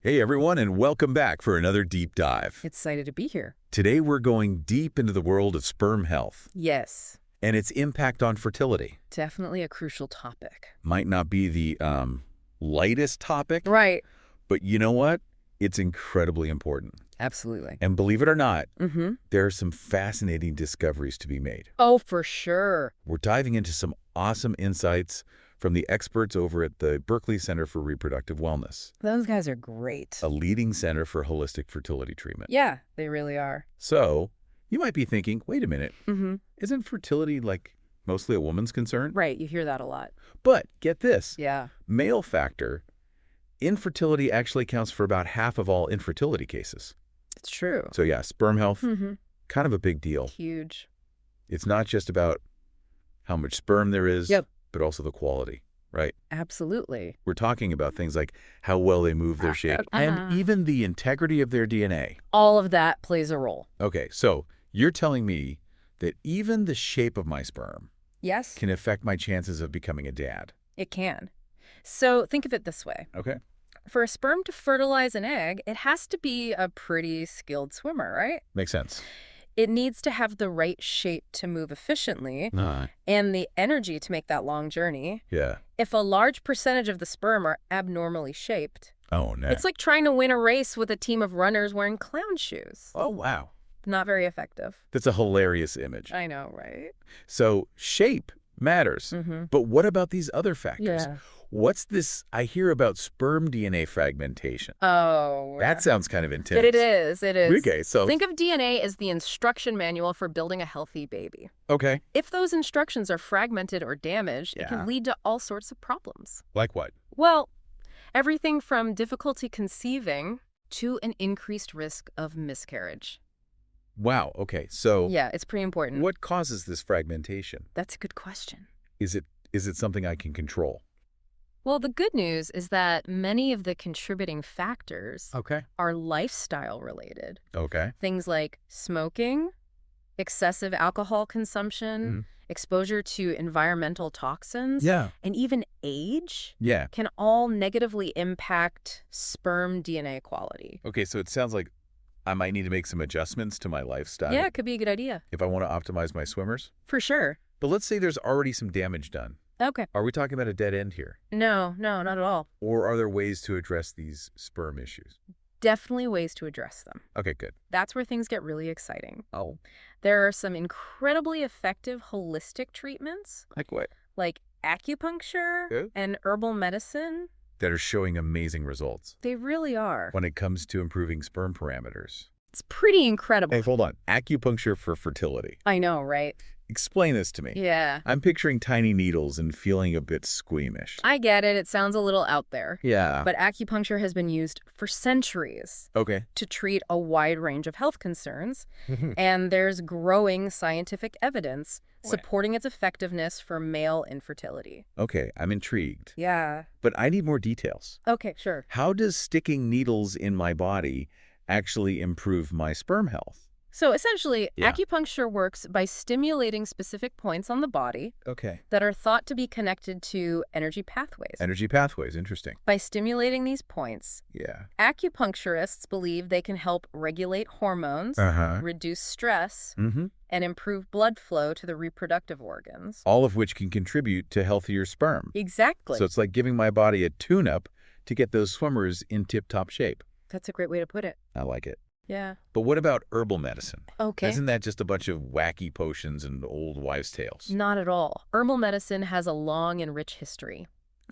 Hey everyone, and welcome back for another deep dive. Excited to be here. Today we're going deep into the world of sperm health Yes, and its impact on fertility. definitely a crucial topic. Might not be the lightest topic, Right. but you know what? It's incredibly important. Absolutely. And believe it or not, Mm-hmm. there are some fascinating discoveries to be made. Oh, for sure. We're diving into some awesome insights from the experts over at the Berkeley Center for Reproductive Wellness, Those guys are great. a leading center for holistic fertility treatment. Yeah, they really are. So, you might be thinking, wait a minute, Mm-hmm. isn't fertility like mostly a woman's concern? Right, you hear that a lot. But get this, Yeah. male factor, infertility actually accounts for about half of all infertility cases. It's true. So yeah, sperm health, Mm-hmm. kind of a big deal. Huge. It's not just about how much sperm there is, Yep. but also the quality, right? Absolutely. We're talking about things like how well they move their shape and even the integrity of their DNA. All of that plays a role. Okay, so you're telling me that even the shape of my sperm Yes, can affect my chances of becoming a dad. it can. So think of it this way. Okay. For a sperm to fertilize an egg, it has to be a pretty skilled swimmer, right? Makes sense. It needs to have the right shape to move efficiently and the energy to make that long journey. Yeah. If a large percentage of the sperm are abnormally shaped, Oh, no. it's like trying to win a race with a team of runners wearing clown shoes. Oh, wow. Not very effective. That's a hilarious image. I know, right? So shape matters. Mm-hmm. But what about these other factors? Yeah. What's this I hear about sperm DNA fragmentation? Oh. That sounds kind of intense. But it is. It is. Okay, so... Think of DNA as the instruction manual for building a healthy baby. Okay. If those instructions are fragmented or damaged, it Yeah. can lead to all sorts of problems. Like what? Well, everything from difficulty conceiving to an increased risk of miscarriage. Wow, okay. So Yeah, it's pretty important. what causes this fragmentation? That's a good question. Is it something I can control? Well, the good news is that many of the contributing factors Okay. are lifestyle related. Okay. Things like smoking, excessive alcohol consumption, exposure to environmental toxins, Yeah. and even age Yeah. can all negatively impact sperm DNA quality. Okay, so it sounds like I might need to make some adjustments to my lifestyle Yeah, it could be a good idea. if I want to optimize my swimmers. For sure. But let's say there's already some damage done. Okay. Are we talking about a dead end here? No, not at all. Or are there ways to address these sperm issues? Definitely ways to address them. Okay, good. That's where things get really exciting. Oh. There are some incredibly effective holistic treatments, Like what? like acupuncture Yeah. and herbal medicine. That are showing amazing results They really are. when it comes to improving sperm parameters. It's pretty incredible. Hey, hold on. Acupuncture for fertility. I know, right? Explain this to me. Yeah. I'm picturing tiny needles and feeling a bit squeamish. I get it. It sounds a little out there. Yeah. But acupuncture has been used for centuries Okay. to treat a wide range of health concerns, and there's growing scientific evidence supporting its effectiveness for male infertility. Okay, I'm intrigued. Yeah. But I need more details. Okay, sure. How does sticking needles in my body actually improve my sperm health? So essentially, Yeah. acupuncture works by stimulating specific points on the body Okay. that are thought to be connected to energy pathways. Energy pathways, interesting. By stimulating these points, Yeah. acupuncturists believe they can help regulate hormones, Uh-huh. reduce stress, Mm-hmm. and improve blood flow to the reproductive organs. All of which can contribute to healthier sperm. Exactly. So it's like giving my body a tune-up to get those swimmers in tip-top shape. That's a great way to put it. I like it. Yeah. But what about herbal medicine? Okay. Isn't that just a bunch of wacky potions and old wives' tales? Not at all. Herbal medicine has a long and rich history.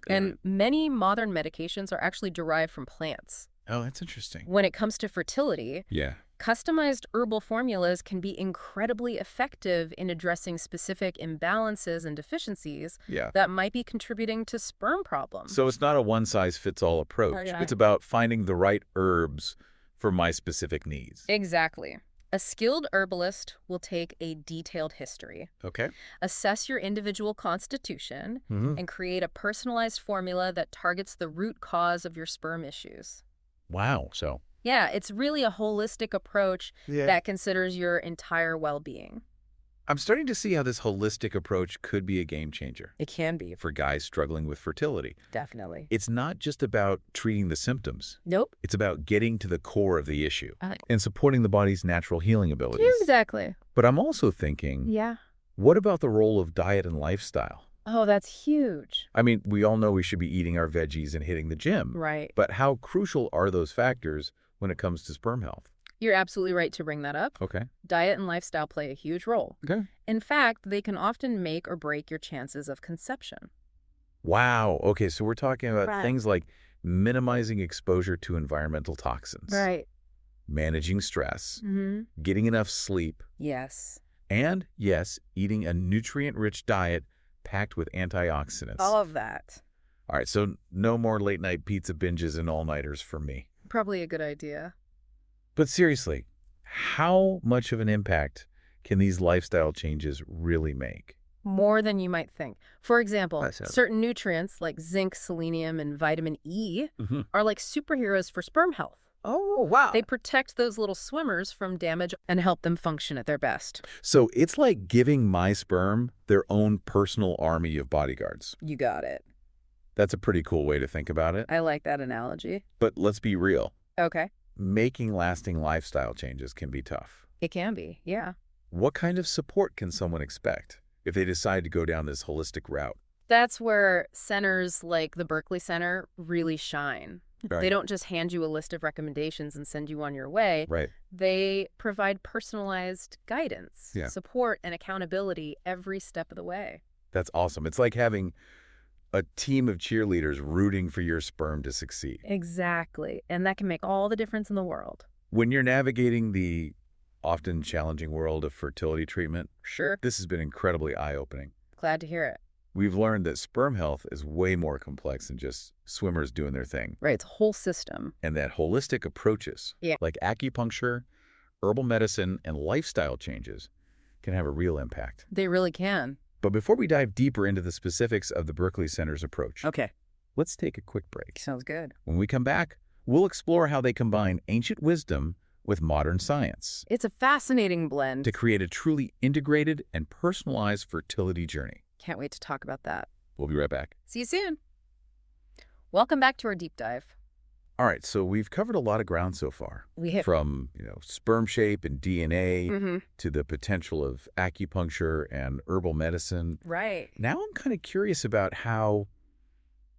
And many modern medications are actually derived from plants. Oh, that's interesting. When it comes to fertility, Yeah. customized herbal formulas can be incredibly effective in addressing specific imbalances and deficiencies Yeah. that might be contributing to sperm problems. So it's not a one-size-fits-all approach. Yeah. It's about finding the right herbs for my specific needs. Exactly. A skilled herbalist will take a detailed history, Okay. assess your individual constitution, Mm-hmm. and create a personalized formula that targets the root cause of your sperm issues. Wow. So. Yeah, it's really a holistic approach that considers your entire well-being. I'm starting to see how this holistic approach could be a game changer It can be, for guys struggling with fertility. definitely. It's not just about treating the symptoms. Nope. It's about getting to the core of the issue I like and supporting the body's natural healing abilities. Exactly. But I'm also thinking, Yeah. what about the role of diet and lifestyle? Oh, that's huge. I mean, we all know we should be eating our veggies and hitting the gym. Right. But how crucial are those factors when it comes to sperm health? You're absolutely right to bring that up. Okay. Diet and lifestyle play a huge role. Okay. In fact, they can often make or break your chances of conception. Wow. Okay, so we're talking about Right. things like minimizing exposure to environmental toxins, Right. managing stress, Mm-hmm. getting enough sleep, Yes. and, yes, eating a nutrient-rich diet packed with antioxidants. All of that. All right, so no more late-night pizza binges and all-nighters for me. Probably a good idea. But seriously, how much of an impact can these lifestyle changes really make? More than you might think. For example, That's it. certain nutrients like zinc, selenium, and vitamin E Mm-hmm. are like superheroes for sperm health. Oh, wow. They protect those little swimmers from damage and help them function at their best. So it's like giving my sperm their own personal army of bodyguards. You got it. That's a pretty cool way to think about it. I like that analogy. But let's be real. Okay. Making lasting lifestyle changes can be tough. It can be, yeah. What kind of support can someone expect if they decide to go down this holistic route? That's where centers like the Berkeley Center really shine. Right. They don't just hand you a list of recommendations and send you on your way. Right. They provide personalized guidance, Yeah. support, and accountability every step of the way. That's awesome. It's like having a team of cheerleaders rooting for your sperm to succeed. Exactly. And that can make all the difference in the world. When you're navigating the often challenging world of fertility treatment, Sure. this has been incredibly eye-opening. Glad to hear it. We've learned that sperm health is way more complex than just swimmers doing their thing, Right. It's a whole system. and that holistic approaches Yeah. like acupuncture, herbal medicine, and lifestyle changes can have a real impact. They really can. But before we dive deeper into the specifics of the Berkeley Center's approach, Okay. let's take a quick break. Sounds good. When we come back, we'll explore how they combine ancient wisdom with modern science It's a fascinating blend. to create a truly integrated and personalized fertility journey. Can't wait to talk about that. We'll be right back. See you soon. Welcome back to our deep dive. All right, so we've covered a lot of ground so far. We hit From, sperm shape and DNA Mm-hmm. to the potential of acupuncture and herbal medicine. Right. Now I'm kind of curious about how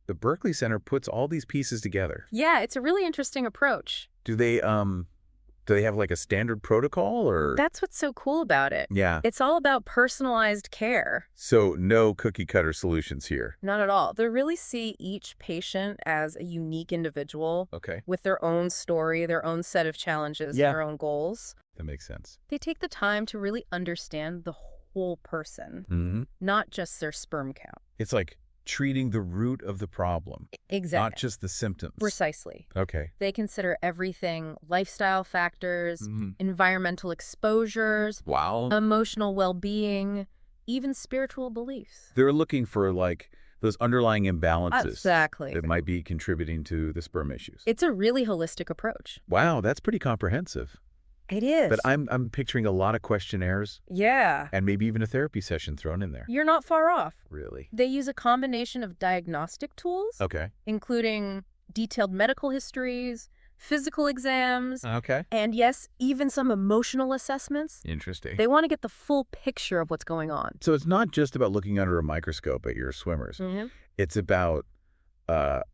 the Berkeley Center puts all these pieces together. Yeah, it's a really interesting approach. Do they have like a standard protocol or? That's what's so cool about it. Yeah. It's all about personalized care. So no cookie cutter solutions here. Not at all. They really see each patient as a unique individual Okay. with their own story, their own set of challenges, Yeah. their own goals. That makes sense. They take the time to really understand the whole person, Mm-hmm. not just their sperm count. It's like treating the root of the problem, Exactly. not just the symptoms. Precisely. Okay. They consider everything: lifestyle factors, Mm-hmm. environmental exposures, Wow. emotional well-being, even spiritual beliefs. They're looking for like those underlying imbalances Exactly. that might be contributing to the sperm issues. It's a really holistic approach. Wow, that's pretty comprehensive. It is. But I'm picturing a lot of questionnaires Yeah. and maybe even a therapy session thrown in there. You're not far off. Really? They use a combination of diagnostic tools, Okay. including detailed medical histories, physical exams, Okay. and yes, even some emotional assessments. Interesting. They want to get the full picture of what's going on. So it's not just about looking under a microscope at your swimmers. Mm-hmm. It's about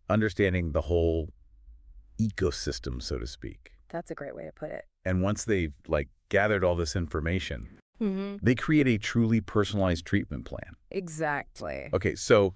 understanding the whole ecosystem, so to speak. That's a great way to put it. And once they've gathered all this information, Mm-hmm. they create a truly personalized treatment plan. Exactly. Okay, so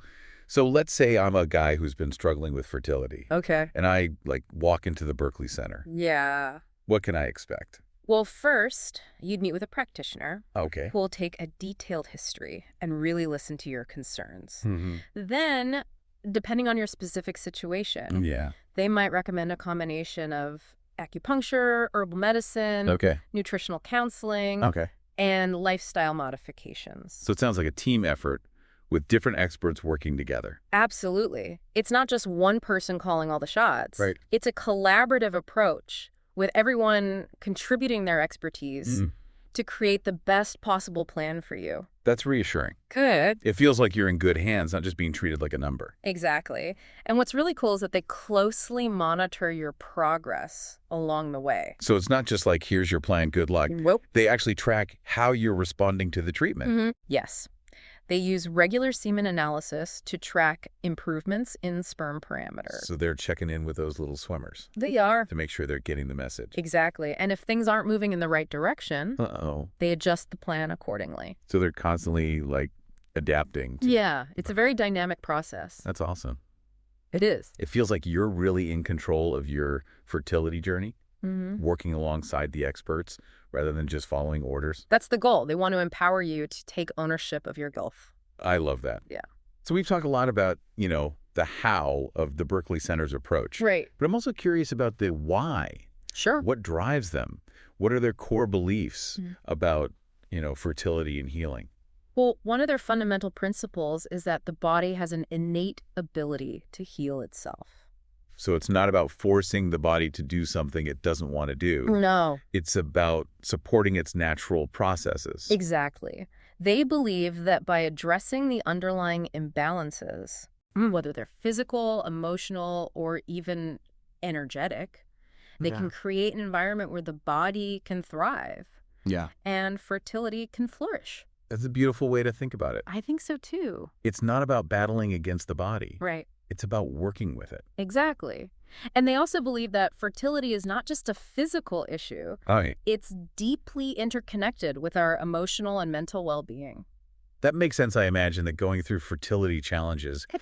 let's say I'm a guy who's been struggling with fertility, Okay. and I walk into the Berkeley Center. Yeah. What can I expect? Well, first, you'd meet with a practitioner Okay. who will take a detailed history and really listen to your concerns. Mm-hmm. Then, depending on your specific situation, Yeah. they might recommend a combination of acupuncture, herbal medicine, Okay. nutritional counseling, Okay. and lifestyle modifications. So it sounds like a team effort with different experts working together. Absolutely. It's not just one person calling all the shots. Right. It's a collaborative approach with everyone contributing their expertise to create the best possible plan for you. That's reassuring. Good. It feels like you're in good hands, not just being treated like a number. Exactly. And what's really cool is that they closely monitor your progress along the way. So it's not just like, here's your plan, good luck. Nope. They actually track how you're responding to the treatment. Yes. They use regular semen analysis to track improvements in sperm parameters. So they're checking in with those little swimmers They are. to make sure they're getting the message. Exactly. And if things aren't moving in the right direction, Uh-oh. they adjust the plan accordingly. So they're constantly, like, adapting. Yeah, it's a very dynamic process. That's awesome. It is. It feels like you're really in control of your fertility journey, Mm-hmm. working alongside the experts rather than just following orders. That's the goal. They want to empower you to take ownership of your health. I love that. Yeah. So we've talked a lot about, the how of the Berkeley Center's approach. Right. But I'm also curious about the why. Sure. What drives them? What are their core beliefs Mhm. about, fertility and healing? Well, one of their fundamental principles is that the body has an innate ability to heal itself. So it's not about forcing the body to do something it doesn't want to do. No. It's about supporting its natural processes. Exactly. They believe that by addressing the underlying imbalances, whether they're physical, emotional, or even energetic, they can create an environment where the body can thrive Yeah. and fertility can flourish. That's a beautiful way to think about it. I think so too. It's not about battling against the body. Right. It's about working with it. Exactly. And they also believe that fertility is not just a physical issue. All right. It's deeply interconnected with our emotional and mental well-being. That makes sense, I imagine, that going through fertility challenges It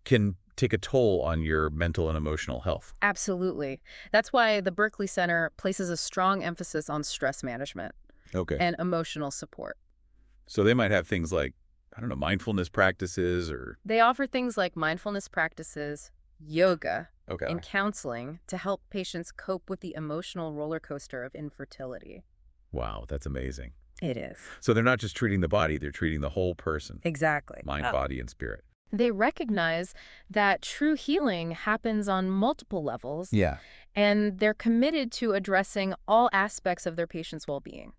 can take a toll on your mental and emotional health. Absolutely. That's why the Berkeley Center places a strong emphasis on stress management Okay. and emotional support. So they might have things like, mindfulness practices or... They offer things like mindfulness practices, yoga, Okay. and counseling to help patients cope with the emotional roller coaster of infertility. Wow, that's amazing. It is. So they're not just treating the body, they're treating the whole person. Exactly. Mind, body, and spirit. They recognize that true healing happens on multiple levels, Yeah. and they're committed to addressing all aspects of their patients' well-being.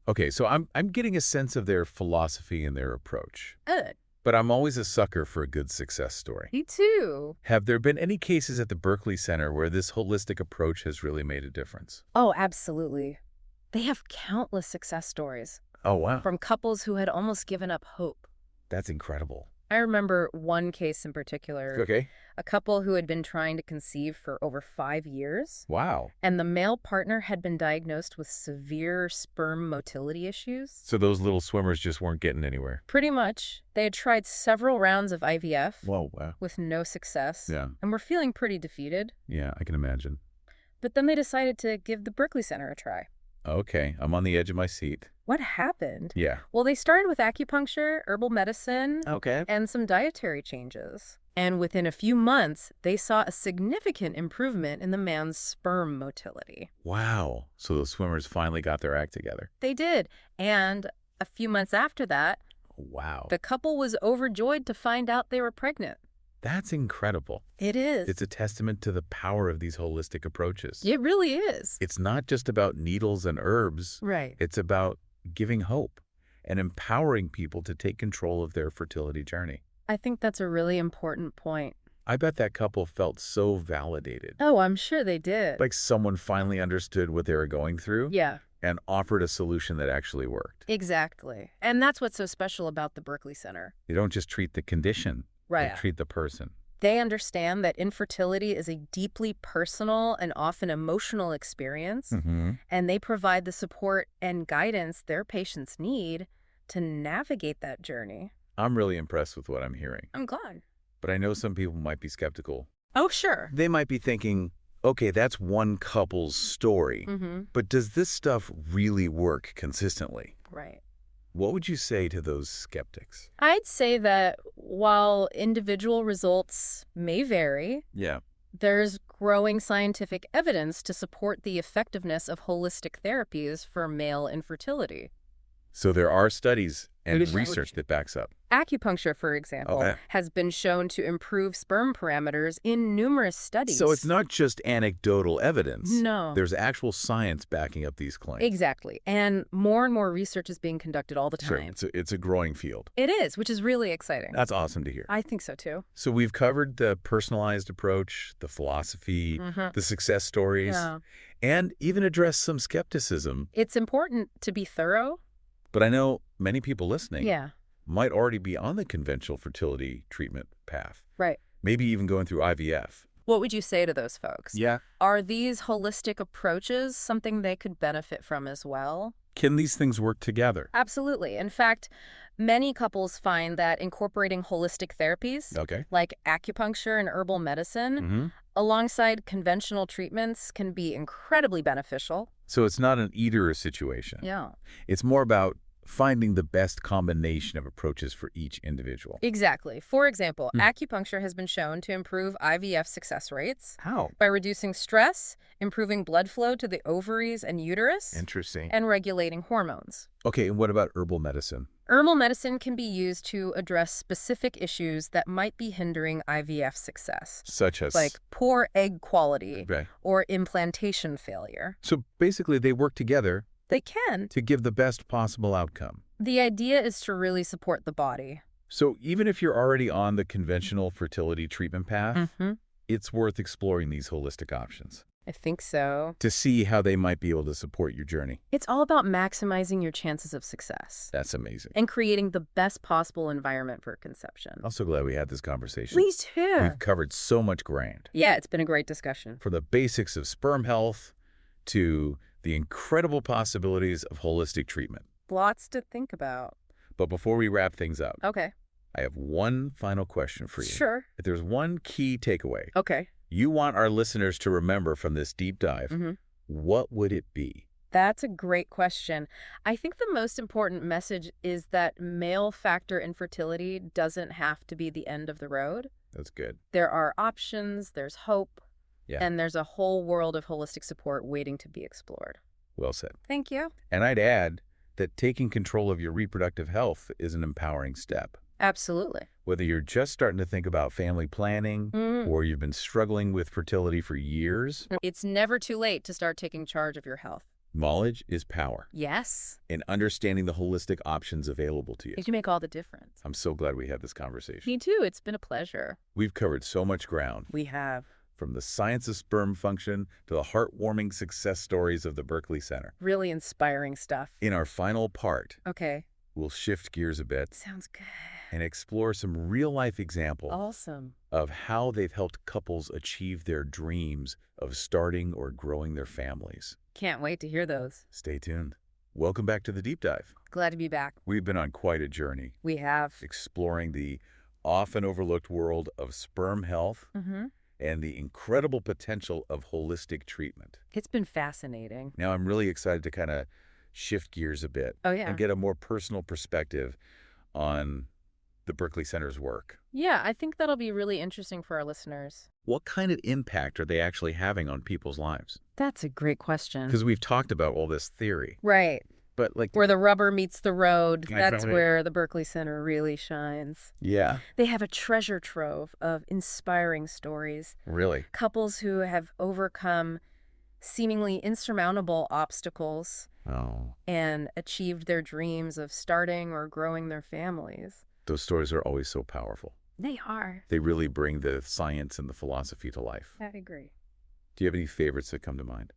Okay, so I'm getting a sense of their philosophy and their approach. Good. But I'm always a sucker for a good success story. Me too. Have there been any cases at the Berkeley Center where this holistic approach has really made a difference? Oh, absolutely. They have countless success stories Oh, wow. from couples who had almost given up hope. That's incredible. I remember one case in particular, Okay. a couple who had been trying to conceive for over 5 years, Wow. and the male partner had been diagnosed with severe sperm motility issues. So those little swimmers just weren't getting anywhere. Pretty much. They had tried several rounds of IVF Whoa, wow. with no success, Yeah. and were feeling pretty defeated. Yeah, I can imagine. But then they decided to give the Berkeley Center a try. Okay, I'm on the edge of my seat. What happened? Yeah. Well, they started with acupuncture, herbal medicine, Okay. and some dietary changes. And within a few months, they saw a significant improvement in the man's sperm motility. Wow. So those swimmers finally got their act together. They did. And a few months after that, Wow. the couple was overjoyed to find out they were pregnant. That's incredible. It is. It's a testament to the power of these holistic approaches. It really is. It's not just about needles and herbs. Right. It's about giving hope and empowering people to take control of their fertility journey. I think that's a really important point. I bet that couple felt so validated. Oh, I'm sure they did. Like someone finally understood what they were going through Yeah, and offered a solution that actually worked. exactly. And that's what's so special about the Berkeley Center. They don't just treat the condition, Right. they treat the person. They understand that infertility is a deeply personal and often emotional experience, Mm-hmm. and they provide the support and guidance their patients need to navigate that journey. I'm really impressed with what I'm hearing, I'm glad. but I know some people might be skeptical. Oh, sure. They might be thinking, okay, that's one couple's story, Mm-hmm. but does this stuff really work consistently? Right. What would you say to those skeptics? I'd say that while individual results may vary, Yeah. there's growing scientific evidence to support the effectiveness of holistic therapies for male infertility. So there are studies And research that backs up. Acupuncture, for example, has been shown to improve sperm parameters in numerous studies. So it's not just anecdotal evidence. No. There's actual science backing up these claims. Exactly. And more research is being conducted all the time. Sure. It's a growing field. It is, which is really exciting. That's awesome to hear. I think so, too. So we've covered the personalized approach, the philosophy, the success stories, and even addressed some skepticism. It's important to be thorough. But I know many people listening Yeah. might already be on the conventional fertility treatment path. Right. Maybe even going through IVF. What would you say to those folks? Yeah. Are these holistic approaches something they could benefit from as well? Can these things work together? Absolutely. In fact, many couples find that incorporating holistic therapies, like acupuncture and herbal medicine, alongside conventional treatments can be incredibly beneficial. So it's not an either situation. Yeah. It's more about finding the best combination of approaches for each individual. Exactly. For example, acupuncture has been shown to improve IVF success rates. How? By reducing stress, improving blood flow to the ovaries and uterus. Interesting. And regulating hormones. Okay, and what about herbal medicine? Herbal medicine can be used to address specific issues that might be hindering IVF success. Such as? Like poor egg quality or implantation failure. So basically they work together. They can. To give the best possible outcome. The idea is to really support the body. So even if you're already on the conventional fertility treatment path, it's worth exploring these holistic options. I think so. To see how they might be able to support your journey. It's all about maximizing your chances of success. That's amazing. And creating the best possible environment for conception. I'm so glad we had this conversation. Me too. We've covered so much ground. Yeah, it's been a great discussion. From the basics of sperm health to the incredible possibilities of holistic treatment. Lots to think about. But before we wrap things up, I have one final question for you. Sure. If there's one key takeaway you want our listeners to remember from this deep dive, what would it be? That's a great question. I think the most important message is that male factor infertility doesn't have to be the end of the road. That's good. There are options, there's hope, and there's a whole world of holistic support waiting to be explored. Well said. Thank you. And I'd add that taking control of your reproductive health is an empowering step. Absolutely. Whether you're just starting to think about family planning or you've been struggling with fertility for years. It's never too late to start taking charge of your health. Knowledge is power. Yes. And understanding the holistic options available to you. It can make all the difference. I'm so glad we had this conversation. Me too. It's been a pleasure. We've covered so much ground. We have. From the science of sperm function to the heartwarming success stories of the Berkeley Center. Really inspiring stuff. In our final part, we'll shift gears a bit. Sounds good. And explore some real-life examples of how they've helped couples achieve their dreams of starting or growing their families. Can't wait to hear those. Stay tuned. Welcome back to the Deep Dive. Glad to be back. We've been on quite a journey. We have. Exploring the often overlooked world of sperm health and the incredible potential of holistic treatment. It's been fascinating. Now I'm really excited to kind of shift gears a bit and get a more personal perspective on the Berkeley Center's work. Yeah, I think that'll be really interesting for our listeners. What kind of impact are they actually having on people's lives? That's a great question. Because we've talked about all this theory. Right. But like where the rubber meets the road, that's where the Berkeley Center really shines. Yeah. They have a treasure trove of inspiring stories. Really? Couples who have overcome seemingly insurmountable obstacles and achieved their dreams of starting or growing their families. Those stories are always so powerful. They are. They really bring the science and the philosophy to life. I agree. Do you have any favorites that come to mind?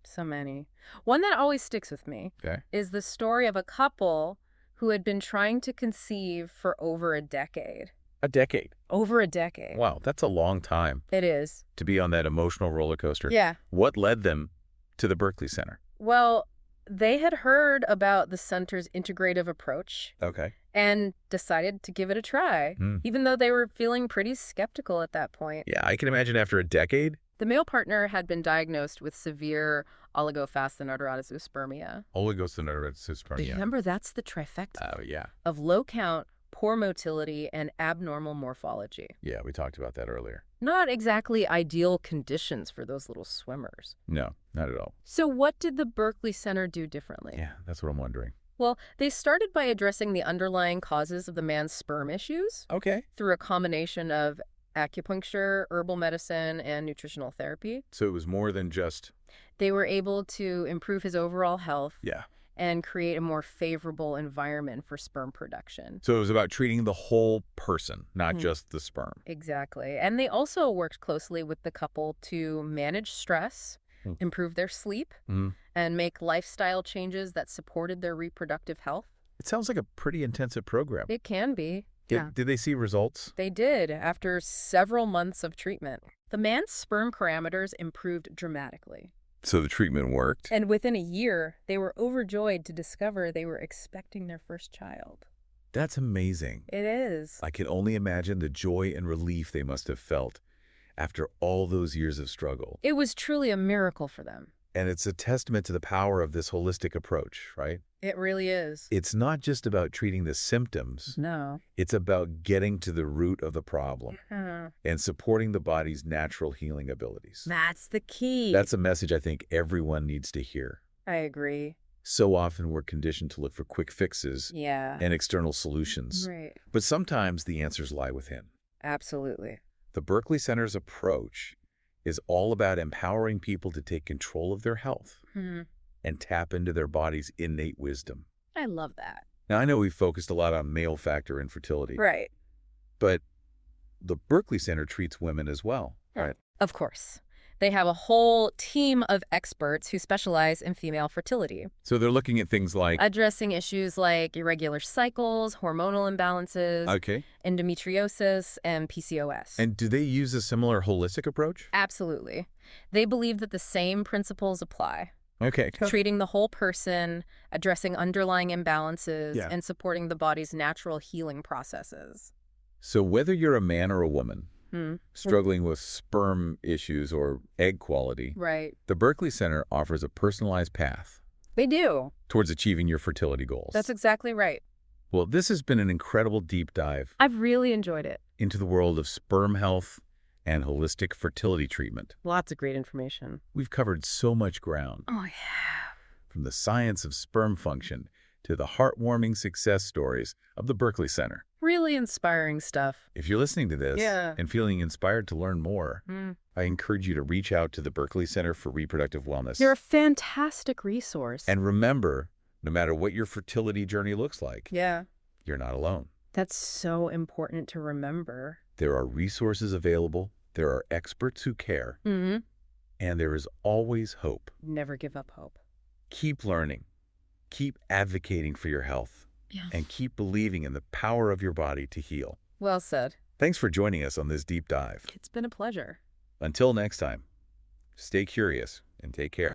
So many. One that always sticks with me is the story of a couple who had been trying to conceive for over a decade. A decade? Over a decade. Wow, that's a long time. It is. To be on that emotional roller coaster. Yeah. What led them to the Berkeley Center? Well, they had heard about the center's integrative approach. And decided to give it a try, even though they were feeling pretty skeptical at that point. Yeah, I can imagine after a decade. The male partner had been diagnosed with severe oligofasciinodorazoospermia. Oligofasciinodorazoospermia. Remember, that's the trifecta. Oh, yeah. Of low count, poor motility, and abnormal morphology. Yeah, we talked about that earlier. Not exactly ideal conditions for those little swimmers. No, not at all. So what did the Berkeley Center do differently? Yeah, that's what I'm wondering. Well, they started by addressing the underlying causes of the man's sperm issues Okay. through a combination of acupuncture, herbal medicine, and nutritional therapy. So it was more than just... They were able to improve his overall health Yeah. and create a more favorable environment for sperm production. So it was about treating the whole person, not just the sperm. Exactly. And they also worked closely with the couple to manage stress, improve their sleep, and make lifestyle changes that supported their reproductive health. It sounds like a pretty intensive program. It can be. Did they see results? They did, after several months of treatment. The man's sperm parameters improved dramatically. So the treatment worked? And within a year, they were overjoyed to discover they were expecting their first child. That's amazing. It is. I can only imagine the joy and relief they must have felt after all those years of struggle. It was truly a miracle for them. And it's a testament to the power of this holistic approach, right? It really is. It's not just about treating the symptoms. No. It's about getting to the root of the problem and supporting the body's natural healing abilities. That's the key. That's a message I think everyone needs to hear. I agree. So often we're conditioned to look for quick fixes and external solutions. Right. But sometimes the answers lie within. Absolutely. The Berkeley Center's approach is all about empowering people to take control of their health and tap into their body's innate wisdom. I love that. Now, I know we've focused a lot on male factor infertility. Right. But the Berkeley Center treats women as well, right? Of course. They have a whole team of experts who specialize in female fertility. So they're looking at things like... addressing issues like irregular cycles, hormonal imbalances, endometriosis, and PCOS. And do they use a similar holistic approach? Absolutely. They believe that the same principles apply. Okay. Treating the whole person, addressing underlying imbalances, and supporting the body's natural healing processes. So whether you're a man or a woman, struggling with sperm issues or egg quality, the Berkeley Center offers a personalized path. They do. Towards achieving your fertility goals. That's exactly right. Well, this has been an incredible deep dive. I've really enjoyed it. Into the world of sperm health and holistic fertility treatment. Lots of great information. We've covered so much ground. Oh, yeah. From the science of sperm function to the heartwarming success stories of the Berkeley Center. Really inspiring stuff. If you're listening to this and feeling inspired to learn more, I encourage you to reach out to the Berkeley Center for Reproductive Wellness. They're a fantastic resource. And remember, no matter what your fertility journey looks like, you're not alone. That's so important to remember. There are resources available, there are experts who care, and there is always hope. Never give up hope. Keep learning, keep advocating for your health, and keep believing in the power of your body to heal. Well said. Thanks for joining us on this deep dive. It's been a pleasure. Until next time, stay curious and take care.